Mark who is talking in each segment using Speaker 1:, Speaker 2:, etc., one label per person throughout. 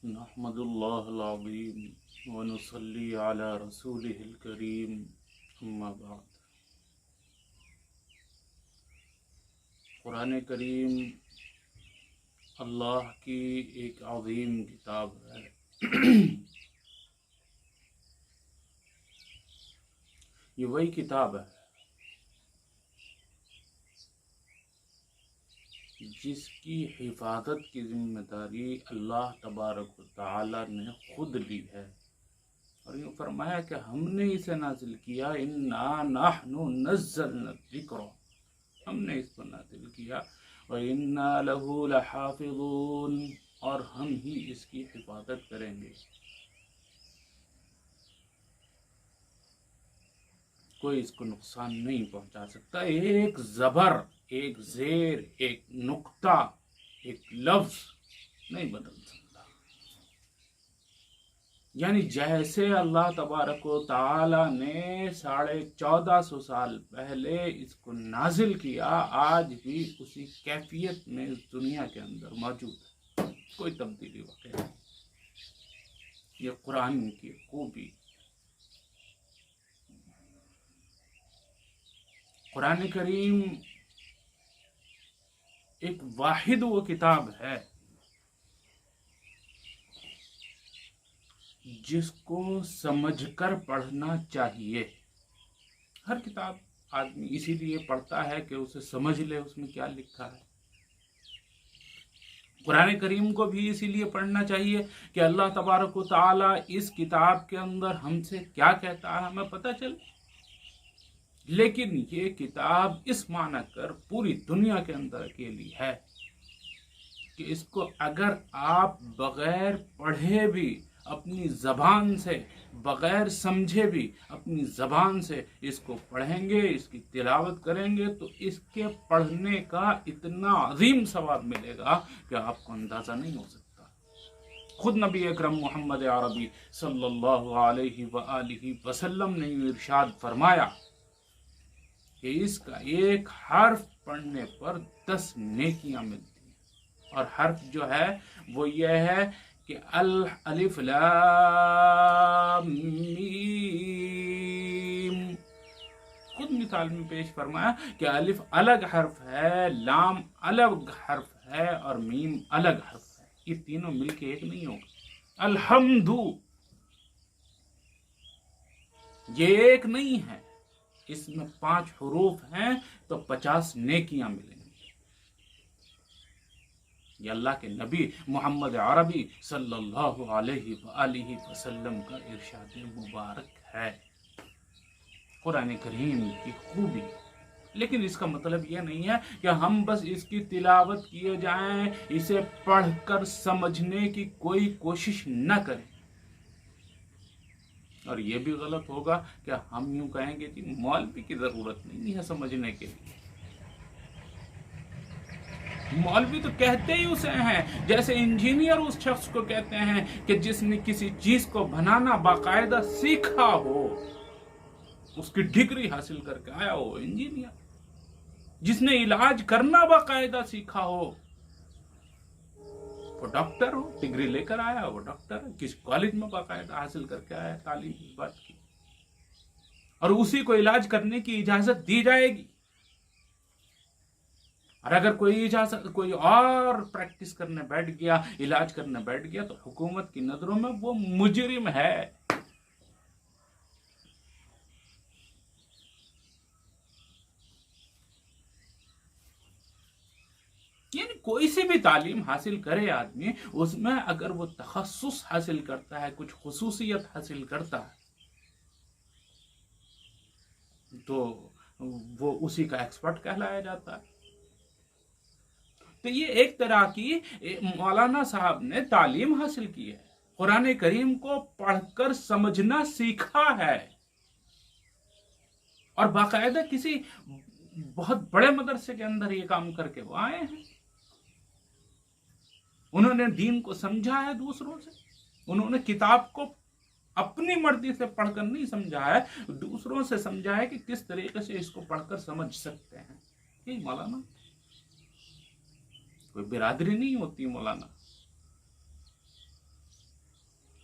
Speaker 1: نحمداللہ العظیم ونصلی علی رسولہ الکریم اما بعد۔ قرآن کریم اللہ کی ایک عظیم کتاب ہے۔ یہ وہی کتاب ہے جس کی حفاظت کی ذمہ داری اللہ تبارک و تعالی نے خود لی ہے، اور یہ فرمایا کہ ہم نے اسے نازل کیا، انا نحن نزلنا الذکر، ہم نے اس کو نازل کیا، وَإِنَّا لَهُ لَحَافِظُونَ، اور ہم ہی اس کی حفاظت کریں گے۔ کوئی اس کو نقصان نہیں پہنچا سکتا، ایک زبر، ایک زیر، ایک نقطہ، ایک لفظ نہیں بدل سکتا۔ یعنی جیسے اللہ تبارک و تعالی نے 1450 سال پہلے اس کو نازل کیا، آج بھی اسی کیفیت میں اس دنیا کے اندر موجود ہے، کوئی تبدیلی واقع نہیں۔ یہ قرآن کی خوبی۔ قرآن کریم ایک واحد وہ کتاب ہے جس کو سمجھ کر پڑھنا چاہیے۔ ہر کتاب آدمی اسی لیے پڑھتا ہے کہ اسے سمجھ لے اس میں کیا لکھا ہے۔ قرآن کریم کو بھی اسی لیے پڑھنا چاہیے کہ اللہ تبارک و تعالی اس کتاب کے اندر ہم سے کیا کہتا ہے ہمیں پتہ چلے۔ لیکن یہ کتاب اس معنی کر پوری دنیا کے اندر اکیلی ہے کہ اس کو اگر آپ بغیر پڑھے بھی اپنی زبان سے، بغیر سمجھے بھی اپنی زبان سے اس کو پڑھیں گے، اس کی تلاوت کریں گے، تو اس کے پڑھنے کا اتنا عظیم ثواب ملے گا کہ آپ کو اندازہ نہیں ہو سکتا۔ خود نبی اکرم محمد عربی صلی اللہ علیہ وآلہ وسلم نے ارشاد فرمایا کہ اس کا ایک حرف پڑھنے پر 10 نیکیاں ملتی ہیں، اور حرف جو ہے وہ یہ ہے کہ الف لام میم۔ خود مثال میں پیش فرمایا کہ الف الگ حرف ہے، لام الگ حرف ہے، اور میم الگ حرف ہے، یہ تینوں مل کے ایک نہیں ہوگا۔ الحمد یہ ایک نہیں ہے، اس میں 5 حروف ہیں تو 50 نیکیاں ملیں گی۔ یہ اللہ کے نبی محمد عربی صلی اللہ علیہ وآلہ وسلم کا ارشاد مبارک ہے، قرآن کریم کی خوبی۔ لیکن اس کا مطلب یہ نہیں ہے کہ ہم بس اس کی تلاوت کیے جائیں، اسے پڑھ کر سمجھنے کی کوئی کوشش نہ کریں۔ اور یہ بھی غلط ہوگا کہ ہم یوں کہیں گے کہ مولوی کی ضرورت نہیں ہے سمجھنے کے لیے۔ مولوی تو کہتے ہی اسے ہیں جیسے انجینئر اس شخص کو کہتے ہیں کہ جس نے کسی چیز کو بنانا باقاعدہ سیکھا ہو، اس کی ڈگری حاصل کر کے آیا ہو، انجینئر۔ جس نے علاج کرنا باقاعدہ سیکھا ہو وہ ڈاکٹر ہو، ڈگری لے کر آیا وہ ڈاکٹر ہے، کس کالج میں باقاعدہ حاصل کر کے آیا تعلیم اس بات کی، اور اسی کو علاج کرنے کی اجازت دی جائے گی۔ اور اگر کوئی اور پریکٹس کرنے بیٹھ گیا، علاج کرنے بیٹھ گیا، تو حکومت کی نظروں میں وہ مجرم ہے۔ یعنی کوئی سی بھی تعلیم حاصل کرے آدمی، اس میں اگر وہ تخصص حاصل کرتا ہے، کچھ خصوصیت حاصل کرتا ہے، تو وہ اسی کا ایکسپرٹ کہلایا جاتا ہے۔ تو یہ ایک طرح کی مولانا صاحب نے تعلیم حاصل کی ہے، قرآن کریم کو پڑھ کر سمجھنا سیکھا ہے، اور باقاعدہ کسی بہت بڑے مدرسے کے اندر یہ کام کر کے وہ آئے ہیں۔ انہوں نے دین کو سمجھا ہے دوسروں سے، انہوں نے کتاب کو اپنی مرضی سے پڑھ کر نہیں سمجھا ہے، دوسروں سے سمجھا ہے کہ کس طریقے سے اس کو پڑھ کر سمجھ سکتے ہیں۔ یہ مولانا کوئی برادری نہیں ہوتی مولانا،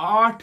Speaker 1: 8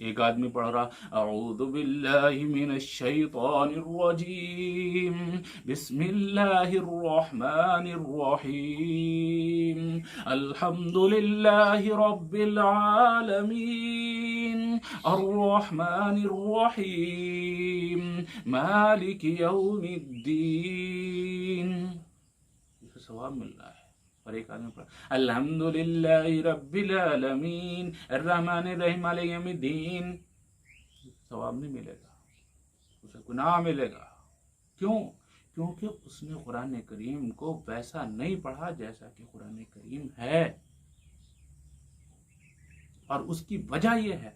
Speaker 1: ایک آدمی پڑھ رہا اعوذ باللہ من الشیطان الرجیم بسم اللہ الرحمن الرحیم الحمد للہ رب العالمین الرحمن الرحیم مالک یوم الدین، یہ ثواب مل رہا ہے۔ اور ایک آدمی پڑھا الحمدللہ رب العالمین الرحمن الرحیم مالک یوم الدین، ثواب نہیں ملے گا، اسے گناہ ملے گا۔ کیوں؟ کیونکہ اس نے قرآن کریم کو ویسا نہیں پڑھا جیسا کہ قرآن کریم ہے۔ اور اس کی وجہ یہ ہے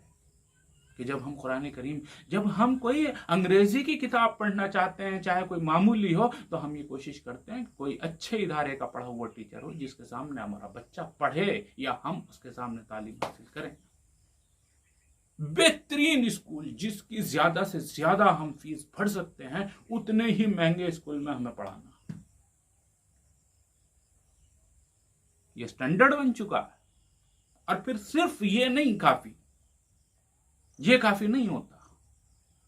Speaker 1: کہ جب ہم قرآن کریم، جب ہم کوئی انگریزی کی کتاب پڑھنا چاہتے ہیں، چاہے کوئی معمولی ہو، تو ہم یہ کوشش کرتے ہیں کہ کوئی اچھے ادارے کا پڑھا ہوا ٹیچر ہو جس کے سامنے ہمارا بچہ پڑھے یا ہم اس کے سامنے تعلیم حاصل کریں۔ بہترین اسکول جس کی زیادہ سے زیادہ ہم فیس بھر سکتے ہیں، اتنے ہی مہنگے اسکول میں ہمیں پڑھانا، یہ سٹینڈرڈ بن چکا ہے۔ اور پھر صرف یہ نہیں کافی، یہ کافی نہیں ہوتا،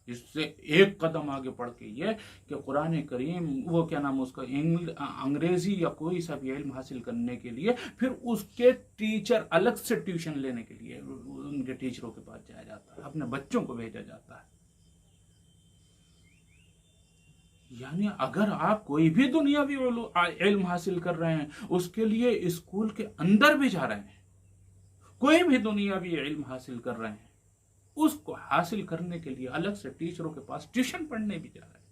Speaker 1: اس سے ایک قدم آگے بڑھ کے یہ کہ قرآن کریم، وہ کیا نام اس کا، انگریزی یا کوئی سا بھی علم حاصل کرنے کے لیے پھر اس کے ٹیچر الگ سے ٹیوشن لینے کے لیے ان کے ٹیچروں کے پاس جایا جاتا ہے، اپنے بچوں کو بھیجا جاتا ہے۔ یعنی اگر آپ کوئی بھی دنیاوی علم حاصل کر رہے ہیں، اس کے لیے اسکول کے اندر بھی جا رہے ہیں، کوئی بھی دنیاوی علم حاصل کر رہے ہیں، اس کو حاصل کرنے کے لیے الگ سے ٹیچروں کے پاس ٹیوشن پڑھنے بھی جا رہے ہیں۔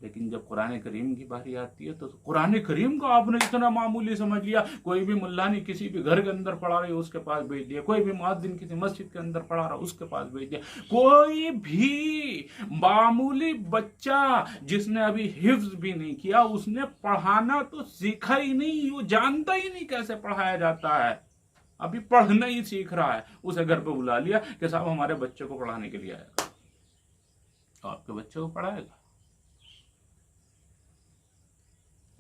Speaker 1: لیکن جب قرآن کریم کی باری آتی ہے تو قرآن کریم کو آپ نے اتنا معمولی سمجھ لیا، کوئی بھی ملانی کسی بھی گھر کے اندر پڑھا رہی اس کے پاس بھیج دیا، کوئی بھی مؤذن کسی مسجد کے اندر پڑھا رہا اس کے پاس بھیج دیا، کوئی بھی معمولی بچہ جس نے ابھی حفظ بھی نہیں کیا، اس نے پڑھانا تو سیکھا ہی نہیں، وہ جانتا ہی نہیں کیسے پڑھایا جاتا ہے، ابھی پڑھنا ہی سیکھ رہا ہے، اسے گھر پہ بلا لیا کہ صاحب ہمارے بچے کو پڑھانے کے لیے آئے گا، تو آپ کے بچے کو پڑھائے گا؟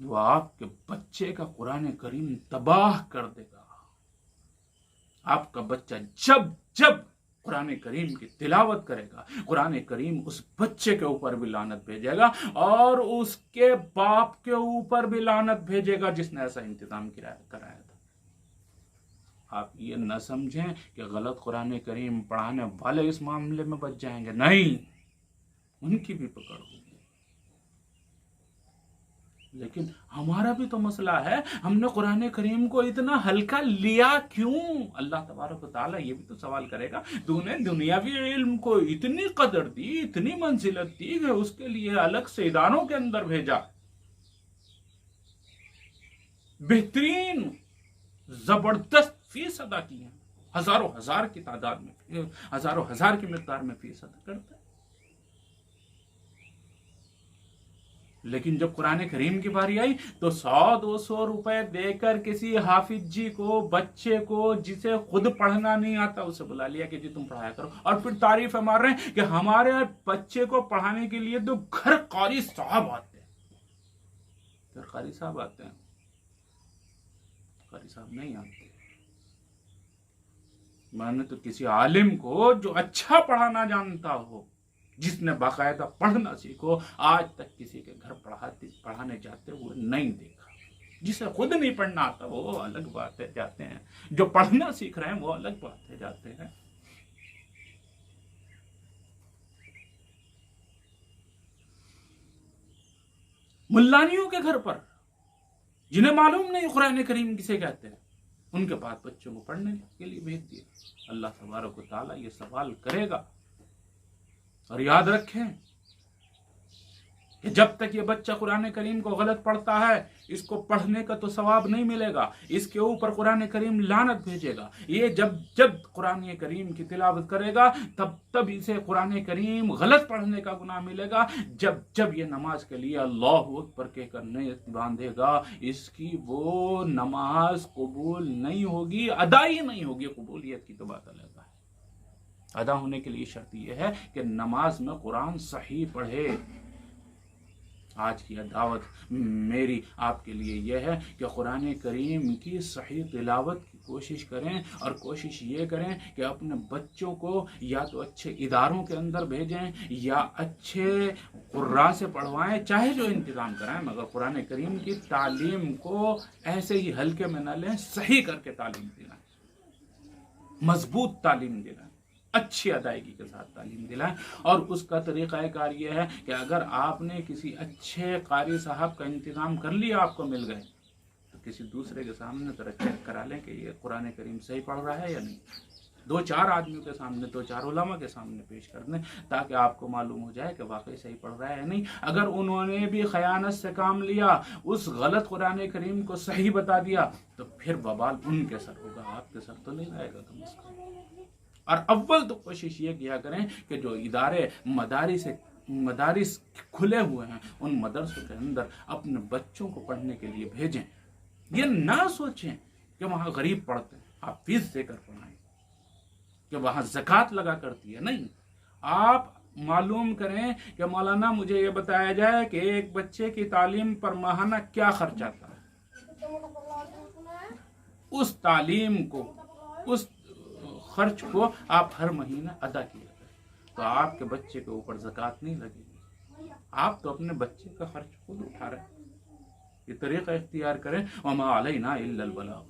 Speaker 1: وہ آپ کے بچے کا قرآن کریم تباہ کر دے گا۔ آپ کا بچہ جب جب قرآن کریم کی تلاوت کرے گا، قرآن کریم اس بچے کے اوپر بھی لعنت بھیجے گا اور اس کے باپ کے اوپر بھی لعنت بھیجے گا جس نے ایسا انتظام کرایا تھا۔ آپ یہ نہ سمجھیں کہ غلط قرآن کریم پڑھانے والے اس معاملے میں بچ جائیں گے، نہیں، ان کی بھی پکڑ ہوگی۔ لیکن ہمارا بھی تو مسئلہ ہے، ہم نے قرآن کریم کو اتنا ہلکا لیا کیوں؟ اللہ تبارک و تعالیٰ یہ بھی تو سوال کرے گا، تو نے دنیاوی علم کو اتنی قدر دی، اتنی منزلت دی کہ اس کے لیے الگ سے اداروں کے اندر بھیجا، بہترین زبردست فیس ادا کی ہے، ہزاروں ہزار کی تعداد میں، ہزاروں ہزار کی مقدار میں فیس ادا کرتا ہے۔ لیکن جب قرآن کریم کی باری آئی تو 100-200 روپے دے کر کسی حافظ جی کو، بچے کو جسے خود پڑھنا نہیں آتا، اسے بلا لیا کہ جی تم پڑھایا کرو، اور پھر تعریفیں مار رہے ہیں کہ ہمارے بچے کو پڑھانے کے لیے تو گھر قاری صاحب آتے ہیں، پھر قاری صاحب آتے ہیں، قاری صاحب نہیں آتے۔ میں نے تو کسی عالم کو جو اچھا پڑھانا جانتا ہو، جس نے باقاعدہ پڑھنا سیکھو، آج تک کسی کے گھر پڑھانے جاتے ہوئے نہیں دیکھا۔ جسے خود نہیں پڑھنا آتا وہ الگ بات ہے، جاتے ہیں، جو پڑھنا سیکھ رہے ہیں وہ الگ بات ہے، جاتے ہیں۔ ملانیوں کے گھر پر جنہیں معلوم نہیں قرآن کریم کسے کہتے ہیں، ان کے پاس بچوں کو پڑھنے کے لیے بھیج دیا۔ اللہ تبارک و تعالیٰ یہ سوال کرے گا۔ اور یاد رکھیں کہ جب تک یہ بچہ قرآن کریم کو غلط پڑھتا ہے، اس کو پڑھنے کا تو ثواب نہیں ملے گا، اس کے اوپر قرآن کریم لعنت بھیجے گا۔ یہ جب قرآن کریم کی تلاوت کرے گا تب اسے قرآن کریم غلط پڑھنے کا گناہ ملے گا۔ جب یہ نماز کے لیے اللہ اکبر کہہ کر نیت باندھے گا، اس کی وہ نماز قبول نہیں ہوگی، ادا ہی نہیں ہوگی۔ قبولیت کی تو بات الگ ہے، ادا ہونے کے لیے شرط یہ ہے کہ نماز میں قرآن صحیح پڑھے، آج کی دعوت میری آپ کے لیے یہ ہے کہ قرآن کریم کی صحیح تلاوت کی کوشش کریں، اور کوشش یہ کریں کہ اپنے بچوں کو یا تو اچھے اداروں کے اندر بھیجیں یا اچھے قراء سے پڑھوائیں، چاہے جو انتظام کرائیں، مگر قرآن کریم کی تعلیم کو ایسے ہی ہلکے میں نہ لیں، صحیح کر کے تعلیم دلائیں، مضبوط تعلیم دلائیں، اچھی ادائیگی کے ساتھ تعلیم دلائیں۔ اور اس کا طریقہ کار یہ ہے کہ اگر آپ نے کسی اچھے قاری صاحب کا انتظام کر لیا، آپ کو مل گئے، تو کسی دوسرے کے سامنے ذرا چیک کرا لیں کہ یہ قرآن کریم صحیح پڑھ رہا ہے یا نہیں، 2-4 آدمیوں کے سامنے، 2-4 علماء کے سامنے پیش کر دیں، تاکہ آپ کو معلوم ہو جائے کہ واقعی صحیح پڑھ رہا ہے یا نہیں۔ اگر انہوں نے بھی خیانت سے کام لیا، اس غلط قرآن کریم کو صحیح بتا دیا، تو پھر بوال ان کے سر ہوگا، آپ کے سر تو نہیں رہے گا کم از کم۔ اور اول تو کوشش یہ کیا کریں کہ جو ادارے مدارس کھلے ہوئے ہیں، ان مدرسوں کے اندر اپنے بچوں کو پڑھنے کے لیے بھیجیں۔ یہ نہ سوچیں کہ وہاں غریب پڑھتے ہیں، آپ فیس دے کر پڑھائیں، کہ وہاں زکوٰۃ لگا کرتی ہے، نہیں۔ آپ معلوم کریں کہ مولانا مجھے یہ بتایا جائے کہ ایک بچے کی تعلیم پر ماہانہ کیا خرچ آتا ہے، اس تعلیم کو، اس خرچ کو آپ ہر مہینہ ادا کیا کریں، تو آپ کے بچے کے اوپر زکوٰۃ نہیں لگے گی، آپ تو اپنے بچے کا خرچ خود اٹھا رہے ہیں۔ یہ طریقہ اختیار کریں، وما علینا الا البلاغ۔